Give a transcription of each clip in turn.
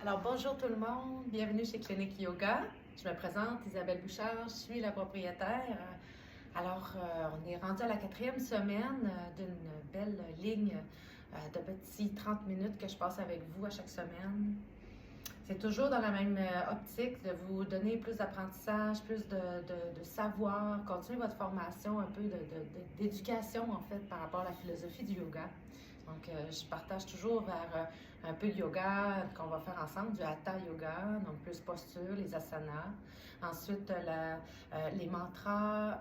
Alors bonjour tout le monde, bienvenue chez Clinique Yoga. Je me présente, Isabelle Bouchard, je suis la propriétaire. On est rendu à la 4e semaine d'une belle ligne de petits 30 minutes que je passe avec vous à chaque semaine. C'est toujours dans la même optique de vous donner plus d'apprentissage, plus de savoir, continuer votre formation, un peu d'éducation en fait par rapport à la philosophie du yoga. Donc, je partage toujours vers un peu de yoga qu'on va faire ensemble, du Hatha Yoga, donc plus posture, les asanas. Ensuite, les mantras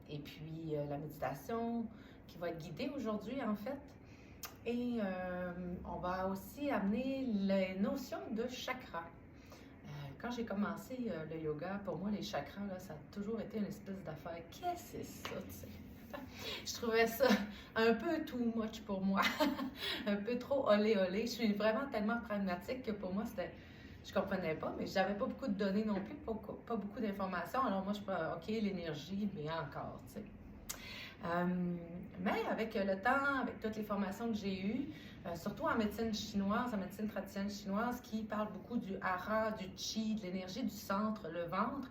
et puis la méditation qui va être guidée aujourd'hui en fait. Et on va aussi amener les notions de chakras. Quand j'ai commencé le yoga, pour moi, les chakras, là, ça a toujours été une espèce d'affaire. Qu'est-ce que c'est ça, tu sais? Je trouvais ça un peu too much pour moi, un peu trop olé olé. Je suis vraiment tellement pragmatique que pour moi, je comprenais pas, mais j'avais pas beaucoup de données non plus, pas beaucoup d'informations. Alors moi, je suis OK, l'énergie, mais encore, tu sais. Mais avec le temps, avec toutes les formations que j'ai eues, surtout en médecine chinoise, en médecine traditionnelle chinoise, qui parle beaucoup du hara, du chi, de l'énergie du centre, le ventre,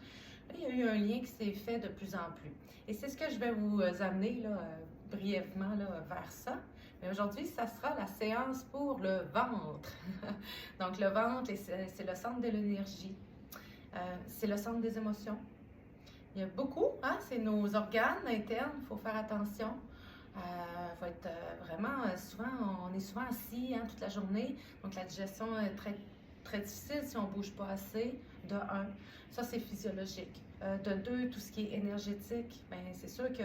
là, il y a eu un lien qui s'est fait de plus en plus. Et c'est ce que je vais vous amener là, brièvement là, vers ça. Mais aujourd'hui, ça sera la séance pour le ventre. Donc le ventre, c'est le centre de l'énergie. C'est le centre des émotions. Il y a beaucoup, hein, c'est nos organes internes, il faut faire attention. Faut être vraiment, on est souvent assis hein, toute la journée, donc la digestion est très, très difficile si on ne bouge pas assez, de un. Ça, c'est physiologique. De deux, tout ce qui est énergétique, bien, c'est sûr que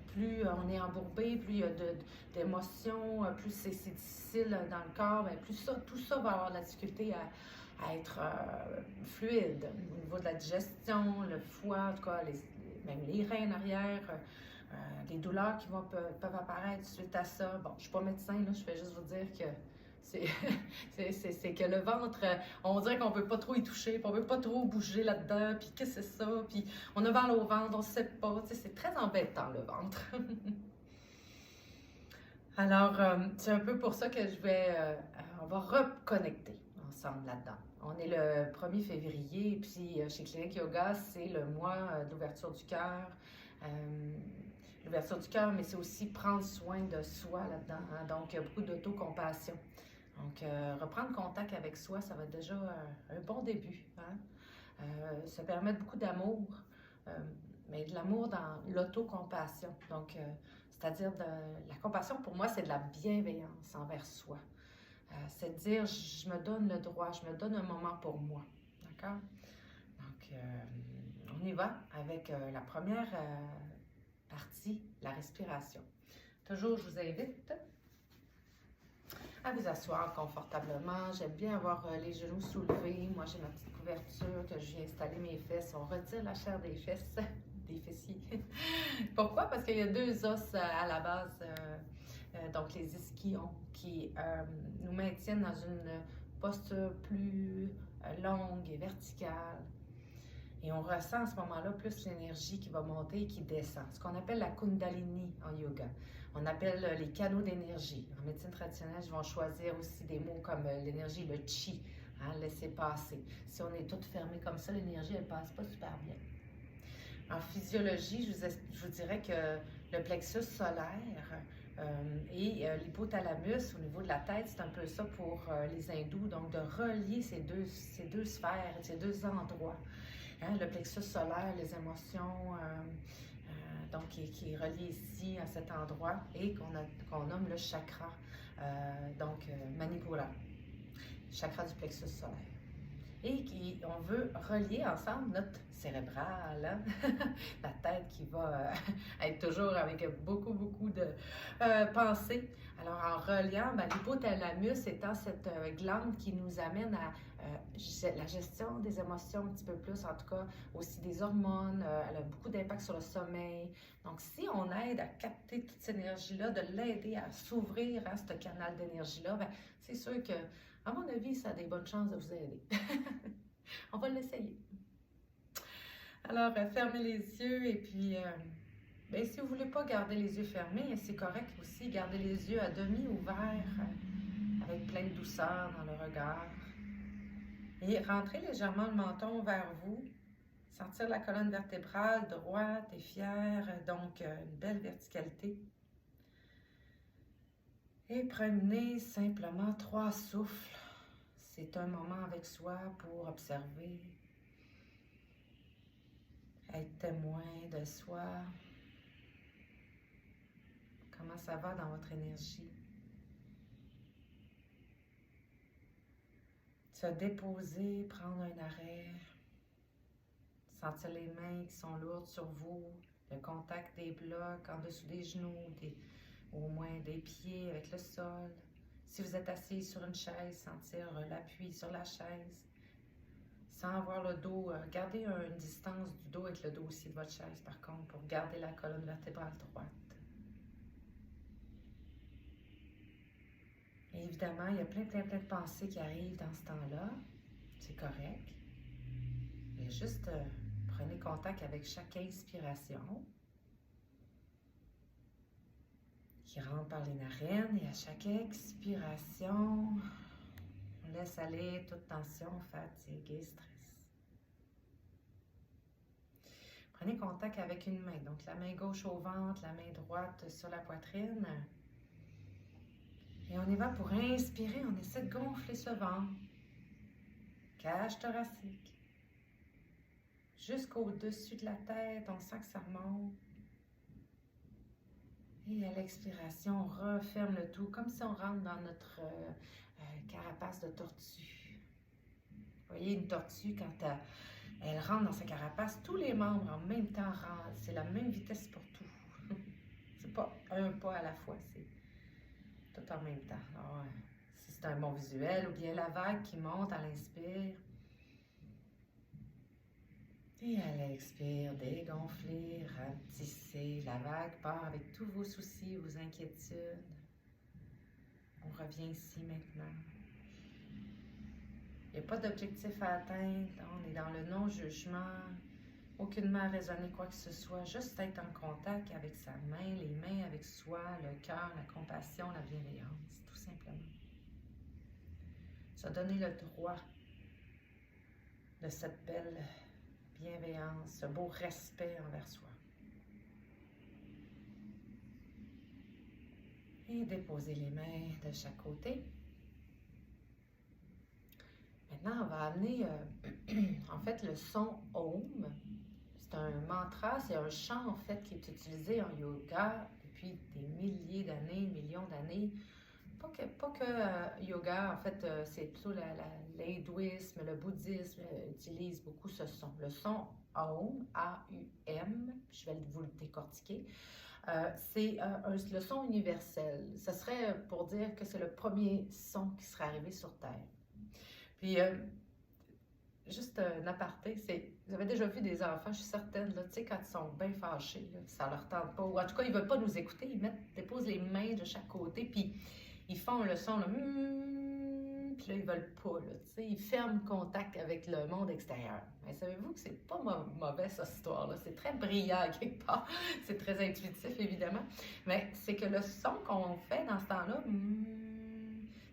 plus on est embourbé, plus il y a d'émotions, plus c'est difficile dans le corps, bien, plus tout ça va avoir de la difficulté à être fluide au niveau de la digestion, le foie, en tout cas, même les reins en arrière, des douleurs qui peuvent apparaître suite à ça. Bon, je ne suis pas médecin, là, je fais juste vous dire que c'est que le ventre, on dirait qu'on ne peut pas trop y toucher, puis on ne peut pas trop bouger là-dedans, puis qu'est-ce que c'est ça, puis on a mal au ventre, on ne sait pas, tu sais, c'est très embêtant le ventre. Alors, c'est un peu pour ça que on va reconnecter ensemble là-dedans. On est le 1er février, puis chez Clinique Yoga, c'est le mois d'ouverture du cœur. L'ouverture du cœur, mais c'est aussi prendre soin de soi là-dedans. Hein? Donc, il y a beaucoup d'autocompassion. Donc, reprendre contact avec soi, ça va être déjà un bon début. Hein? Ça permet beaucoup d'amour, mais de l'amour dans l'autocompassion. Donc, c'est-à-dire la compassion, pour moi, c'est de la bienveillance envers soi. C'est de dire, je me donne le droit, je me donne un moment pour moi. D'accord? Donc, on y va avec la première partie, la respiration. Toujours, je vous invite à vous asseoir confortablement. J'aime bien avoir les genoux soulevés. Moi, j'ai ma petite couverture que je viens installer mes fesses. On retire la chair des fesses, des fessiers. Pourquoi? Parce qu'il y a 2 os à la base, donc les ischions, qui nous maintiennent dans une posture plus longue et verticale. Et on ressent à ce moment-là plus l'énergie qui va monter et qui descend, ce qu'on appelle la Kundalini en yoga. On appelle les canaux d'énergie. En médecine traditionnelle, ils vont choisir aussi des mots comme l'énergie, le chi, hein, laisser passer. Si on est toutes fermées comme ça, l'énergie, elle ne passe pas super bien. En physiologie, je vous dirais que le plexus solaire et l'hypothalamus au niveau de la tête, c'est un peu ça pour les hindous, donc de relier ces deux sphères, ces 2 endroits. Hein, le plexus solaire, les émotions, donc qui est relié ici à cet endroit et qu'on nomme le chakra, Manipura, chakra du plexus solaire. Et on veut relier ensemble notre cérébral, hein? La tête qui va être toujours avec beaucoup de pensées. Alors en reliant, l'hypothalamus étant cette glande qui nous amène à la gestion des émotions un petit peu plus, en tout cas aussi des hormones, elle a beaucoup d'impact sur le sommeil. Donc si on aide à capter toute cette énergie-là, de l'aider à s'ouvrir à ce canal d'énergie-là, c'est sûr que à mon avis, ça a des bonnes chances de vous aider. On va l'essayer. Alors, fermez les yeux et puis, si vous ne voulez pas garder les yeux fermés, c'est correct aussi. Gardez les yeux à demi ouverts. avec plein de douceur dans le regard. Et rentrez légèrement le menton vers vous. Sentir la colonne vertébrale droite et fière, donc une belle verticalité. Et prenez simplement 3 souffles. C'est un moment avec soi pour observer, être témoin de soi. Comment ça va dans votre énergie? Se déposer, prendre un arrêt, sentir les mains qui sont lourdes sur vous, le contact des blocs en dessous des genoux, au moins des pieds avec le sol. Si vous êtes assis sur une chaise, sentir l'appui sur la chaise, sans avoir le dos, gardez une distance du dos avec le dos aussi de votre chaise par contre, pour garder la colonne vertébrale droite. Et évidemment, il y a plein de pensées qui arrivent dans ce temps-là. C'est correct. Et juste prenez contact avec chaque inspiration qui rentre par les narines et à chaque expiration, on laisse aller toute tension, fatigue et stress. Prenez contact avec une main, donc la main gauche au ventre, la main droite sur la poitrine. Et on y va pour inspirer, on essaie de gonfler ce ventre. Cage thoracique. Jusqu'au-dessus de la tête, on sent que ça remonte. Et à l'expiration, on referme le tout, comme si on rentre dans notre carapace de tortue. Vous voyez, une tortue, quand elle rentre dans sa carapace, tous les membres en même temps rentrent. C'est la même vitesse pour tout. C'est pas un pas à la fois, c'est tout en même temps. Alors, si c'est un bon visuel, ou bien la vague qui monte à l'inspire. Et à l'expire, dégonfler, rapetisser. La vague part avec tous vos soucis, vos inquiétudes. On revient ici maintenant. Il n'y a pas d'objectif à atteindre. On est dans le non-jugement. Aucunement à raisonner quoi que ce soit. Juste être en contact avec sa main, les mains avec soi, le cœur, la compassion, la bienveillance, tout simplement. Se donner le droit de cette belle bienveillance, ce beau respect envers soi. Et déposer les mains de chaque côté. Maintenant, on va amener en fait le son Om. C'est un mantra, c'est un chant en fait qui est utilisé en yoga depuis des milliers d'années, millions d'années. Pas que yoga, en fait, c'est plutôt l'hindouisme, le bouddhisme utilise beaucoup ce son. Le son Aum, A-U-M, je vais vous le décortiquer. C'est le son universel. Ce serait pour dire que c'est le premier son qui serait arrivé sur Terre. Puis, juste un aparté, vous avez déjà vu des enfants, je suis certaine, là, tu sais, quand ils sont bien fâchés, là, ça leur tente pas, ou en tout cas, ils veulent pas nous écouter, ils déposent les mains de chaque côté, puis ils font le son, là, puis là, ils veulent pas, là, tu sais, ils ferment contact avec le monde extérieur. Mais savez-vous que c'est pas mauvais, cette histoire-là, c'est très brillant, quelque part, c'est très intuitif, évidemment, mais c'est que le son qu'on fait dans ce temps-là,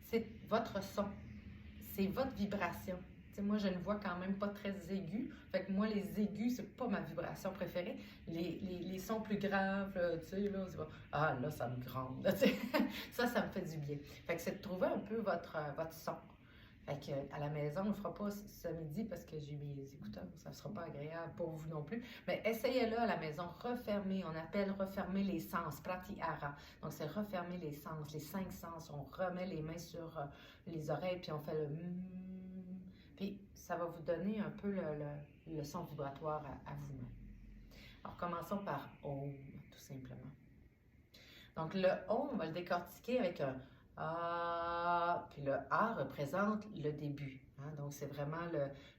c'est votre son, c'est votre vibration. T'sais, moi, j'ai une voix quand même pas très aiguë. Fait que moi, les aigus, c'est pas ma vibration préférée. Les sons plus graves, tu sais, là, ah, là, ça me gronde. Là, ça me fait du bien. Fait que c'est de trouver un peu votre son. Fait que à la maison, on ne le fera pas ce midi parce que j'ai mes écouteurs. Ça ne sera pas agréable pour vous non plus. Mais essayez-le à la maison. Refermer. On appelle refermer les sens. Pratyahara. Donc, c'est refermer les sens, les 5 sens. On remet les mains sur les oreilles puis on fait le puis ça va vous donner un peu le son vibratoire à vous-même. Alors, commençons par Om, tout simplement. Donc, le Om, on va le décortiquer avec un A, puis le A représente le début. Hein? Donc, c'est vraiment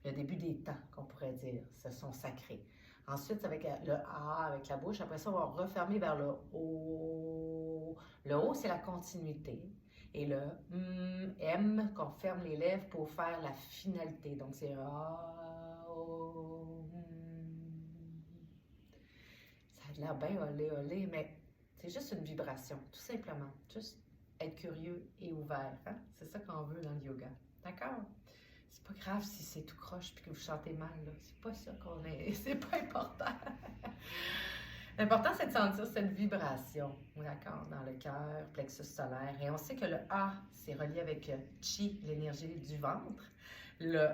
le début des temps, qu'on pourrait dire, ce son sacré. Ensuite, avec le A, avec la bouche, après ça, on va refermer vers le O. Le O, c'est la continuité. Et le M, qu'on ferme les lèvres pour faire la finalité. Donc, c'est A, O, Ça a l'air bien olé, olé, mais c'est juste une vibration, tout simplement. Juste être curieux et ouvert. Hein? C'est ça qu'on veut dans le yoga. D'accord? C'est pas grave si c'est tout croche et que vous chantez mal. C'est pas ça qu'on est. C'est pas important. L'important, c'est de sentir cette vibration, d'accord, dans le cœur, plexus solaire. Et on sait que le A, c'est relié avec Chi, l'énergie du ventre. Le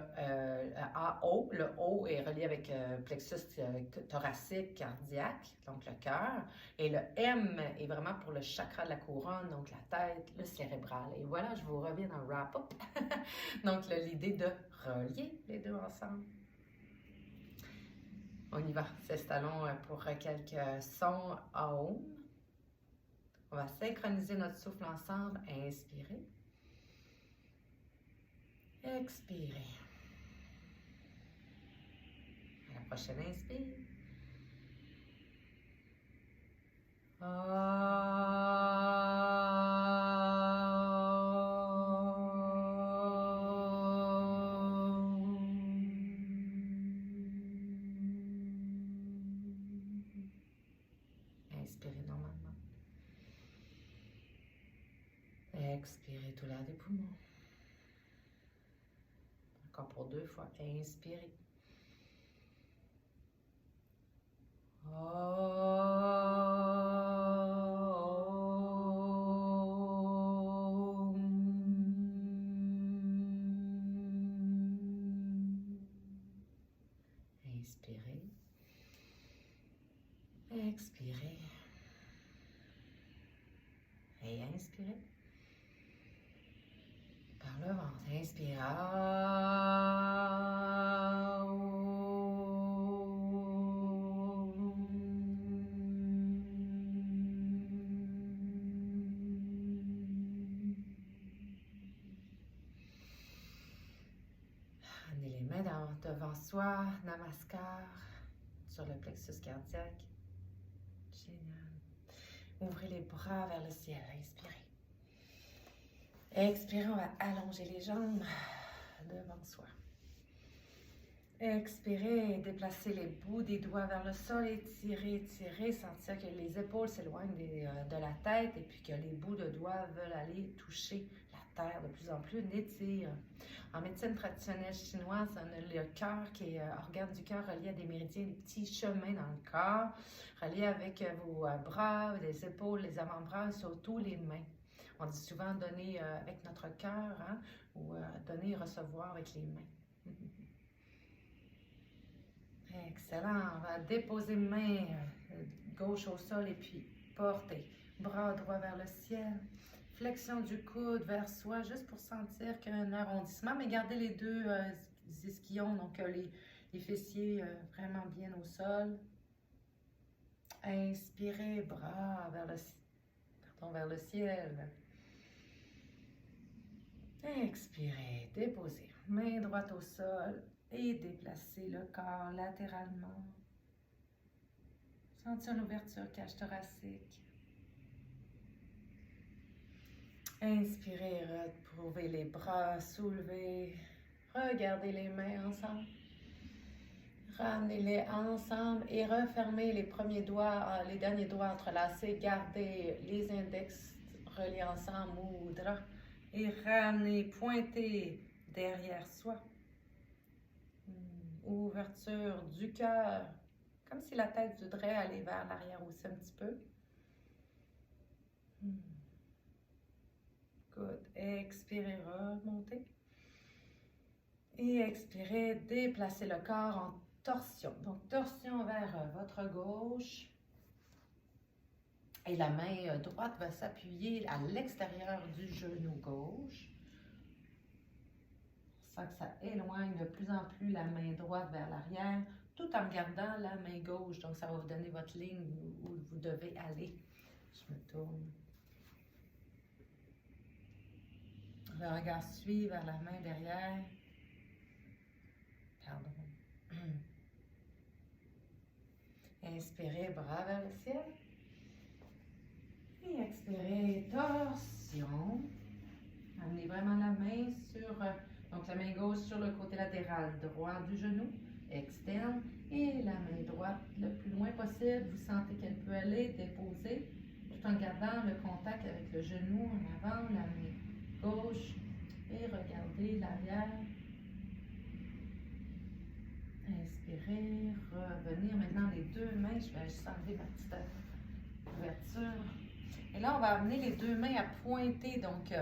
AO, le O est relié avec plexus thoracique, cardiaque, donc le cœur. Et le M est vraiment pour le chakra de la couronne, donc la tête, le cérébral. Et voilà, je vous reviens dans le wrap-up. Donc, l'idée de relier les deux ensemble. On y va. S'installons pour quelques sons Aum. On va synchroniser notre souffle ensemble. Inspirez. Expirez. À la prochaine inspire. Inspirez normalement. Expirez tout l'air des poumons. Encore pour 2 fois. Inspirez. Inspirez. Expirez. Et inspirez. Par le ventre. Inspirez. Amenez les mains devant soi. Namaskar. Sur le plexus cardiaque. Génial. Ouvrez les bras vers le ciel. Inspirez. Expirez, on va allonger les jambes devant soi. Expirez, déplacez les bouts des doigts vers le sol, étirez, étirez, sentir que les épaules s'éloignent de la tête et puis que les bouts de doigts veulent aller toucher la terre de plus en plus. Étire. En médecine traditionnelle chinoise, on a le cœur qui est organe du cœur relié à des méridiens, des petits chemins dans le corps, reliés avec vos bras, les épaules, les avant-bras, surtout les mains. On dit souvent donner avec notre cœur, hein, ou donner et recevoir avec les mains. Excellent. On va déposer main gauche au sol et puis porter. Bras droit vers le ciel. Flexion du coude vers soi, juste pour sentir qu'il y a un arrondissement, mais gardez les deux ischions, donc les fessiers vraiment bien au sol. Inspirez, bras vers le ciel. Expirez, déposez. Main droite au sol et déplacez le corps latéralement. Sentir l'ouverture cage thoracique. Inspirez, retrouvez les bras soulevés. Regardez les mains ensemble. Ramenez-les ensemble et refermez les premiers doigts, les derniers doigts entrelacés. Gardez les index reliés ensemble, mudra. Et ramenez, pointez derrière soi. Ouverture du cœur. Comme si la tête voudrait aller vers l'arrière aussi un petit peu. Good. Expirez, remontez. Et expirez, déplacez le corps en torsion. Donc, torsion vers votre gauche. Et la main droite va s'appuyer à l'extérieur du genou gauche. On sent que ça éloigne de plus en plus la main droite vers l'arrière, tout en gardant la main gauche. Donc, ça va vous donner votre ligne où vous devez aller. Je me tourne. Le regard suit vers la main derrière. Pardon. Inspirez, bras vers le ciel. Et expirez, torsion. Amenez vraiment la main sur, donc la main gauche sur le côté latéral droit du genou, externe, et la main droite le plus loin possible. Vous sentez qu'elle peut aller, déposer. tout en gardant le contact avec le genou en avant, la main gauche, et regardez l'arrière. Inspirez, revenir. Maintenant, les deux mains, je vais juste enlever ma petite ouverture. Et là, on va amener les deux mains à pointer, donc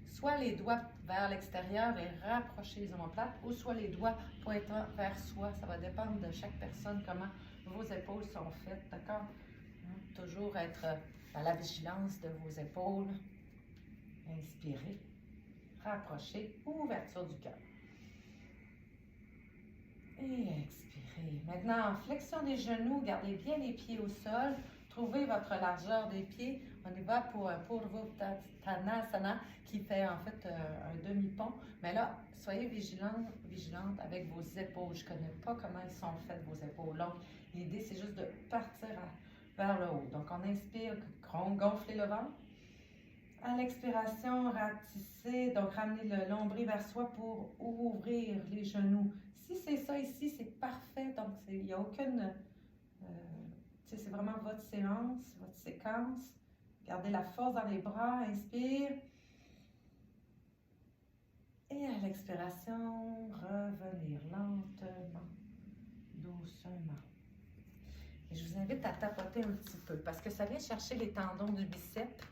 soit les doigts vers l'extérieur et rapprocher les omoplates, ou soit les doigts pointant vers soi. Ça va dépendre de chaque personne, comment vos épaules sont faites, d'accord? Toujours être à la vigilance de vos épaules. Inspirez, rapprochez, ouverture du cœur. Et expirez. Maintenant, flexion des genoux, gardez bien les pieds au sol. Trouvez votre largeur des pieds. On y va pour Purvottanasana qui fait en fait un demi-pont. Mais là, soyez vigilante avec vos épaules. Je ne connais pas comment elles sont faites, vos épaules. Donc, l'idée, c'est juste de partir vers le haut. Donc, on inspire, gonflez le ventre. À l'expiration, ratissez, donc ramenez le nombril vers soi pour ouvrir les genoux. Si c'est ça ici, c'est parfait. Donc, il n'y a aucune... c'est vraiment votre séance, votre séquence. Gardez la force dans les bras, inspire. Et à l'expiration, revenir lentement, doucement. Et je vous invite à tapoter un petit peu parce que ça vient chercher les tendons du biceps.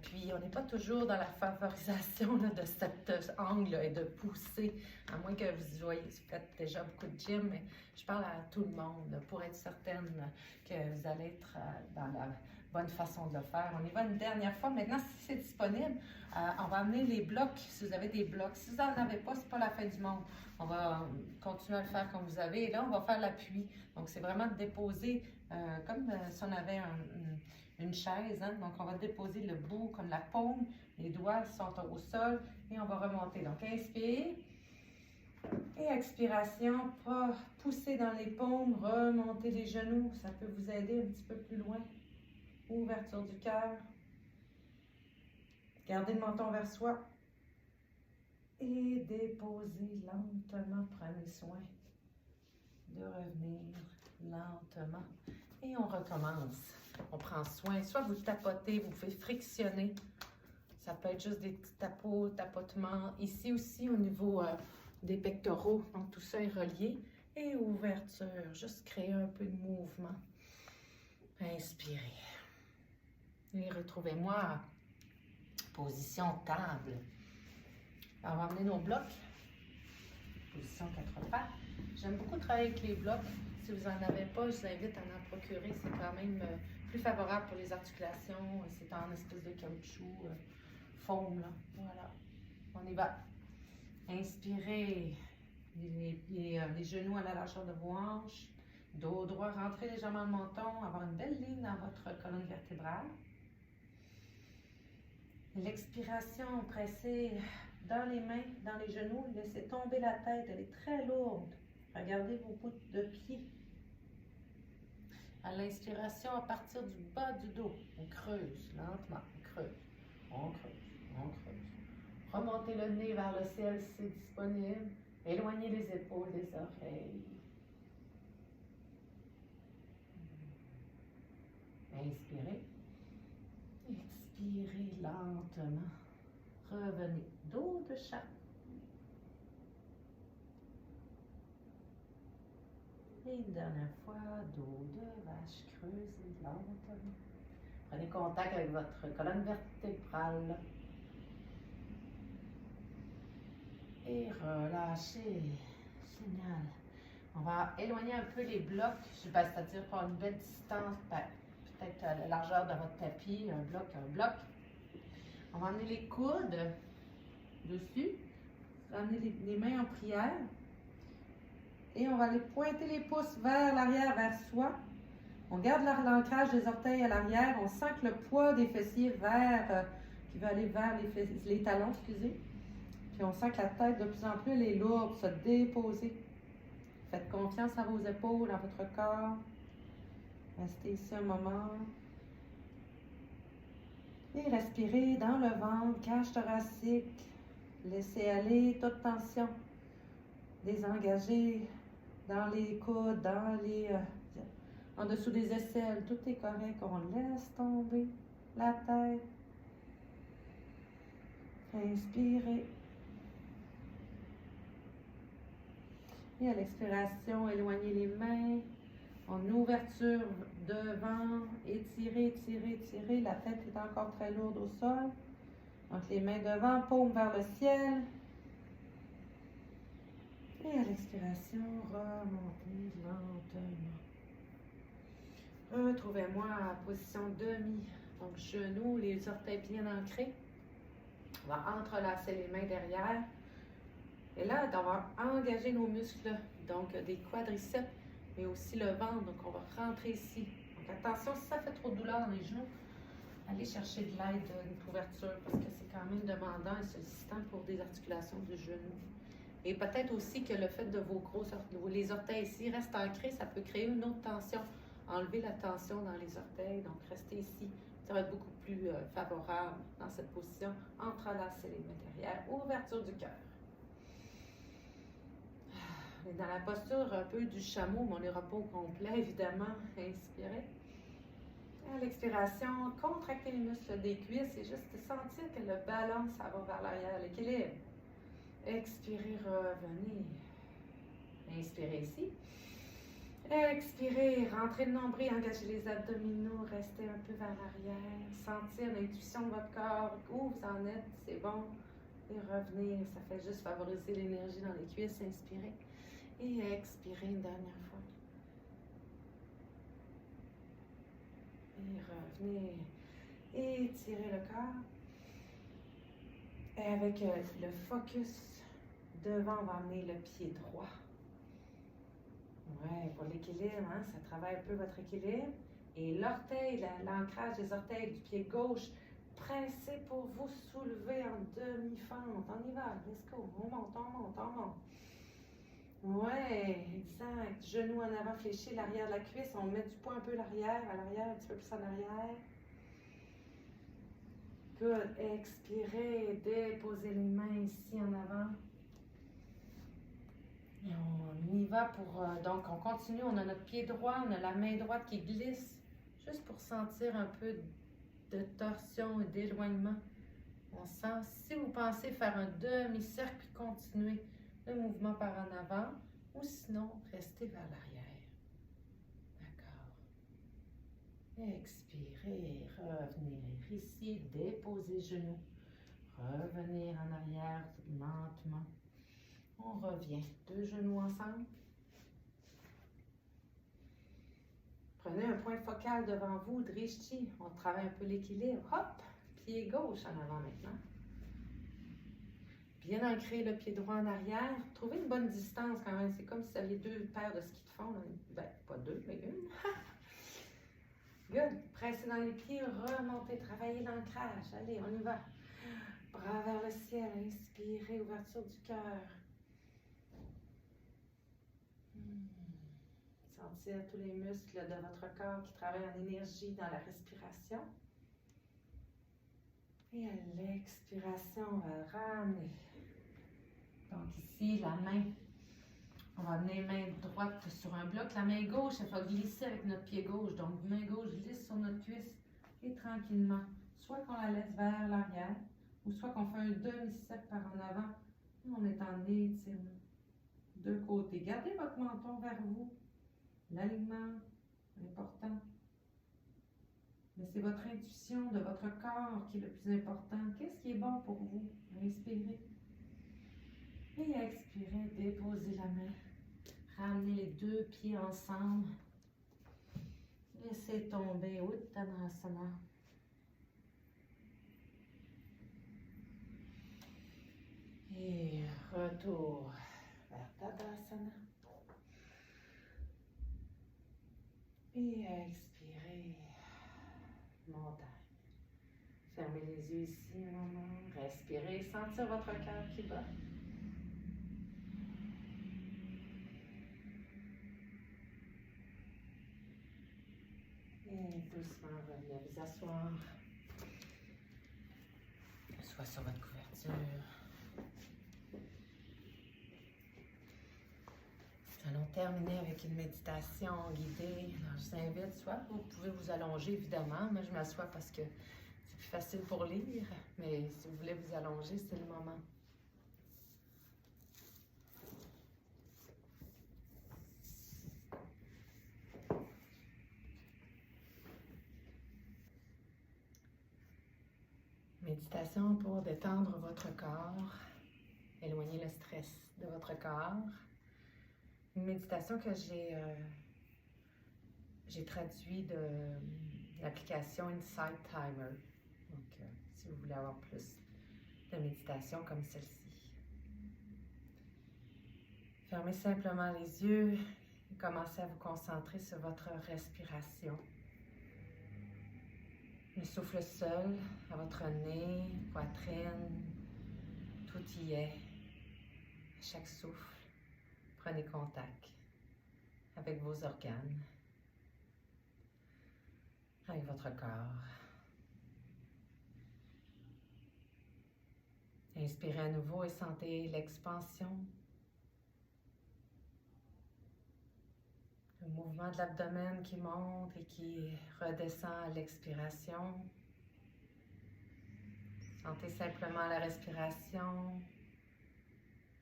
Puis on n'est pas toujours dans la favorisation là, de cet angle et de pousser, à moins que vous faites déjà beaucoup de gym, mais je parle à tout le monde là, pour être certaine que vous allez être dans la bonne façon de le faire. On y va une dernière fois. Maintenant, si c'est disponible, on va amener les blocs, si vous avez des blocs. Si vous n'en avez pas, ce n'est pas la fin du monde. On va continuer à le faire comme vous avez. Et là, on va faire l'appui. Donc, c'est vraiment de déposer comme si on avait une chaise, hein? Donc on va déposer le bout comme la paume, les doigts sont au sol et on va remonter. Donc inspire et expiration, pousser dans les paumes, remonter les genoux, ça peut vous aider un petit peu plus loin. Ouverture du cœur, gardez le menton vers soi et déposez lentement, prenez soin de revenir lentement et on recommence. On prend soin, soit vous tapotez, vous faites frictionner. Ça peut être juste des petits tapotements. Ici aussi, au niveau des pectoraux. Donc, tout ça est relié. Et ouverture, juste créer un peu de mouvement. Inspirez. Et retrouvez-moi position table. Alors, on va amener nos blocs. Position 4 pattes. J'aime beaucoup travailler avec les blocs. Si vous n'en avez pas, je vous invite à en procurer. C'est quand même plus favorable pour les articulations. C'est en espèce de caoutchouc foam, là. Voilà. On y va. Inspirez. Les genoux à la largeur de vos hanches. Dos droit, rentrez légèrement le menton. Avoir une belle ligne dans votre colonne vertébrale. L'expiration, pressez dans les mains, dans les genoux. Laissez tomber la tête. Elle est très lourde. Regardez vos bouts de pied. À l'inspiration, à partir du bas du dos, on creuse lentement, on creuse, on creuse, on creuse. Remontez le nez vers le ciel si c'est disponible. Éloignez les épaules des oreilles. Inspirez. Expirez lentement. Revenez. Dos de chat. Et une dernière fois, dos de vache, creusez lentement. Prenez contact avec votre colonne vertébrale. Et relâchez. Génial. On va éloigner un peu les blocs, c'est-à-dire pour une belle distance, peut-être à la largeur de votre tapis, un bloc. On va amener les coudes dessus. On va amener les mains en prière. Et on va aller pointer les pouces vers l'arrière, vers soi. On garde l'ancrage des orteils à l'arrière. On sent que le poids des fessiers qui va aller vers les talons, excusez. Puis on sent que la tête, de plus en plus, elle est lourde, se déposer. Faites confiance à vos épaules, à votre corps. Restez ici un moment. Et respirez dans le ventre, cage thoracique. Laissez aller toute tension. Désengagez dans les coudes, dans les En dessous des aisselles, tout est correct. On laisse tomber la tête. Inspirez. Et à l'expiration, éloignez les mains. En ouverture devant, étirez, étirez, étirez. La tête est encore très lourde au sol. Donc les mains devant, paume vers le ciel. Et à l'expiration, remontez lentement. Retrouvez-moi en position demi. Donc genoux, les orteils bien ancrés. On va entrelacer les mains derrière. Et là, on va engager nos muscles, donc des quadriceps, mais aussi le ventre. Donc, on va rentrer ici. Donc, attention, si ça fait trop de douleur dans les genoux, allez chercher de l'aide, une couverture, parce que c'est quand même demandant et sollicitant pour des articulations du genou. Et peut-être aussi que le fait de les orteils ici restent ancrés, ça peut créer une autre tension. Enlever la tension dans les orteils, donc restez ici. Ça va être beaucoup plus favorable dans cette position. Entrelacer les mains derrière, ouverture du cœur. On est dans la posture un peu du chameau, mais on n'ira pas au complet, évidemment. Inspirez. À l'expiration, contractez les muscles des cuisses et juste sentir que le ballon, ça va vers l'arrière, l'équilibre. Expirez, revenez. Inspirez ici. Expirez, rentrez le nombril, engagez les abdominaux, restez un peu vers l'arrière. Sentir l'intuition de votre corps, où vous en êtes, c'est bon. Et revenir, ça fait juste favoriser l'énergie dans les cuisses. Inspirez. Et expirez une dernière fois. Et revenez. Étirez le corps. Et avec le focus devant, on va amener le pied droit. Ouais, pour l'équilibre, hein, ça travaille un peu votre équilibre. Et l'orteil, l'ancrage des orteils du pied gauche, pressez pour vous soulever en demi-fente. On y va, let's go. On monte, on monte, on monte. Ouais, exact. Genoux en avant, fléchis l'arrière de la cuisse. On met du poids un peu à l'arrière, un petit peu plus en arrière. Good. Expirez, déposez les mains ici en avant. Et on y va pour... donc, on continue. On a notre pied droit, on a la main droite qui glisse. Juste pour sentir un peu de torsion et d'éloignement. On sent, si vous pensez faire un demi-cercle, continuez le mouvement par en avant. Ou sinon, restez vers l'arrière. D'accord. Expirez, revenir ici, déposez genoux. Revenir en arrière lentement. On revient. Deux genoux ensemble. Prenez un point focal devant vous, Drishti. On travaille un peu l'équilibre. Hop! Pied gauche en avant maintenant. Bien ancrer le pied droit en arrière. Trouvez une bonne distance quand même. C'est comme si vous aviez deux paires de skis de fond. Ben, pas deux, mais une. Good. Pressez dans les pieds, remontez, travaillez l'ancrage. Allez, on y va. Bras vers le ciel. Inspirez, ouverture du cœur. Sentir tous les muscles de votre corps qui travaillent en énergie dans la respiration. Et à l'expiration, on va ramener. Donc ici, la main, on va amener main droite sur un bloc. La main gauche, elle va glisser avec notre pied gauche. Donc, main gauche glisse sur notre cuisse et tranquillement, soit qu'on la laisse vers l'arrière, ou soit qu'on fait un demi-cercle par en avant. Et on est en étirement. De côté. Gardez votre menton vers vous. L'alignement, important. Mais c'est votre intuition de votre corps qui est le plus important. Qu'est-ce qui est bon pour vous? Inspirez. Et expirez, déposez la main. Ramenez les deux pieds ensemble. Laissez tomber Uttanasana. Et retour vers Tadasana. Et expirez. Montagne. Fermez les yeux ici un moment. Respirez. Sentir votre cœur qui bat. Et doucement revenez vous asseoir. Soit sur votre couverture. Allons terminer avec une méditation guidée. Alors, je vous invite, soit vous pouvez vous allonger évidemment, mais je m'assois parce que c'est plus facile pour lire, mais si vous voulez vous allonger, c'est le moment. Méditation pour détendre votre corps, éloigner le stress de votre corps. Une méditation que j'ai traduit de l'application Insight Timer. Donc, si vous voulez avoir plus de méditation comme celle-ci. Fermez simplement les yeux et commencez à vous concentrer sur votre respiration. Le souffle seul à votre nez, poitrine, tout y est. À chaque souffle, prenez contact avec vos organes, avec votre corps. Inspirez à nouveau et sentez l'expansion. Le mouvement de l'abdomen qui monte et qui redescend à l'expiration. Sentez simplement la respiration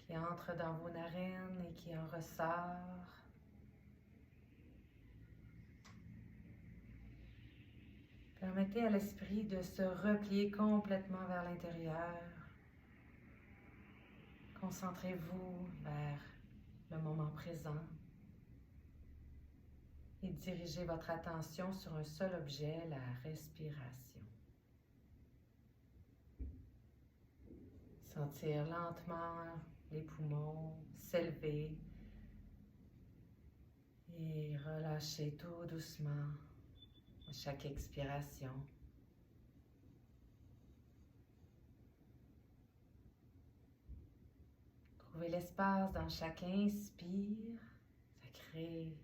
qui entre dans vos narines et qui en ressort. Permettez à l'esprit de se replier complètement vers l'intérieur. Concentrez-vous vers le moment présent et dirigez votre attention sur un seul objet, la respiration. Sentir lentement les poumons s'élever et relâcher tout doucement à chaque expiration. Trouvez l'espace dans chaque inspire, ça crée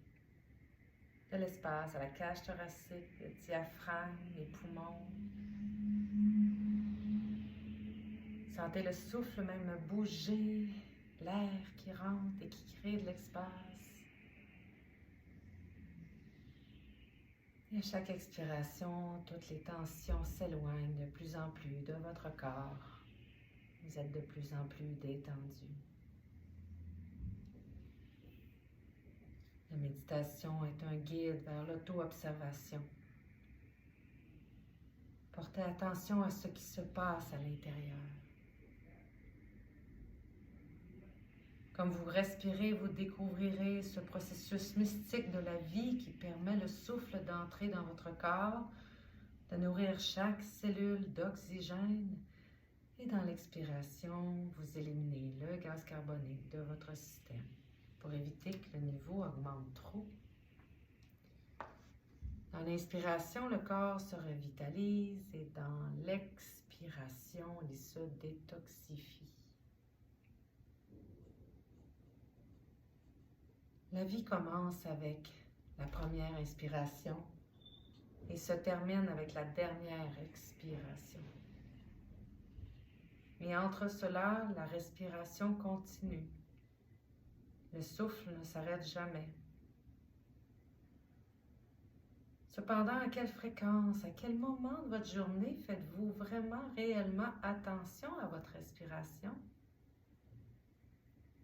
de l'espace à la cage thoracique, le diaphragme, les poumons. Sentez le souffle même bouger, l'air qui rentre et qui crée de l'espace. Et à chaque expiration, toutes les tensions s'éloignent de plus en plus de votre corps. Vous êtes de plus en plus détendu. La méditation est un guide vers l'auto-observation. Portez attention à ce qui se passe à l'intérieur. Comme vous respirez, vous découvrirez ce processus mystique de la vie qui permet le souffle d'entrer dans votre corps, de nourrir chaque cellule d'oxygène. Et dans l'expiration, vous éliminez le gaz carbonique de votre système pour éviter que le niveau augmente trop. Dans l'inspiration, le corps se revitalise et dans l'expiration, il se détoxifie. La vie commence avec la première inspiration et se termine avec la dernière expiration. Et entre cela, la respiration continue. Le souffle ne s'arrête jamais. Cependant, à quelle fréquence, à quel moment de votre journée faites-vous vraiment, réellement attention à votre respiration?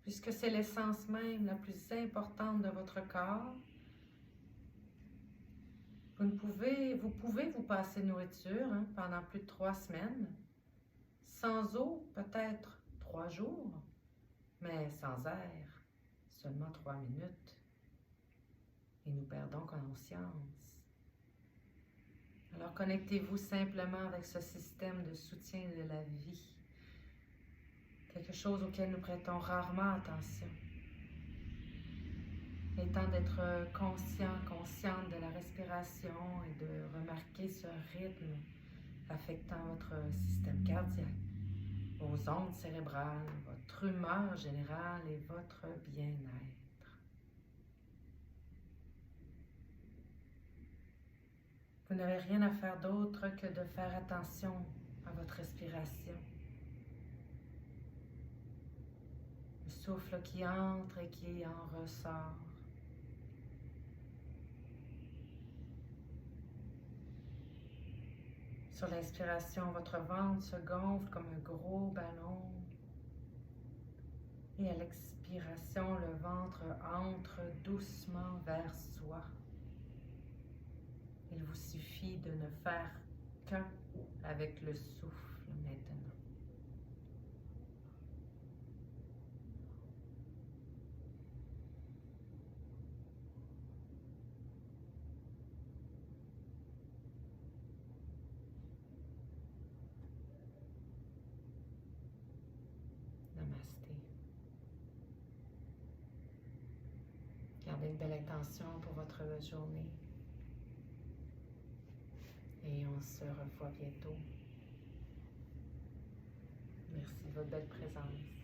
Puisque c'est l'essence même la plus importante de votre corps, vous pouvez vous passer nourriture pendant plus de 3 semaines. Sans eau, peut-être 3 jours, mais sans air, seulement 3 minutes. Et nous perdons conscience. Alors connectez-vous simplement avec ce système de soutien de la vie. Quelque chose auquel nous prêtons rarement attention. Il est temps d'être consciente de la respiration et de remarquer ce rythme affectant votre système cardiaque, vos ondes cérébrales, votre humeur générale et votre bien-être. Vous n'avez rien à faire d'autre que de faire attention à votre respiration. Le souffle qui entre et qui en ressort. Sur l'inspiration, votre ventre se gonfle comme un gros ballon. Et à l'expiration, le ventre entre doucement vers soi. Il vous suffit de ne faire qu'un avec le souffle maintenant. Namasté. Gardez une belle intention pour votre journée. Et on se revoit bientôt. Merci de votre belle présence.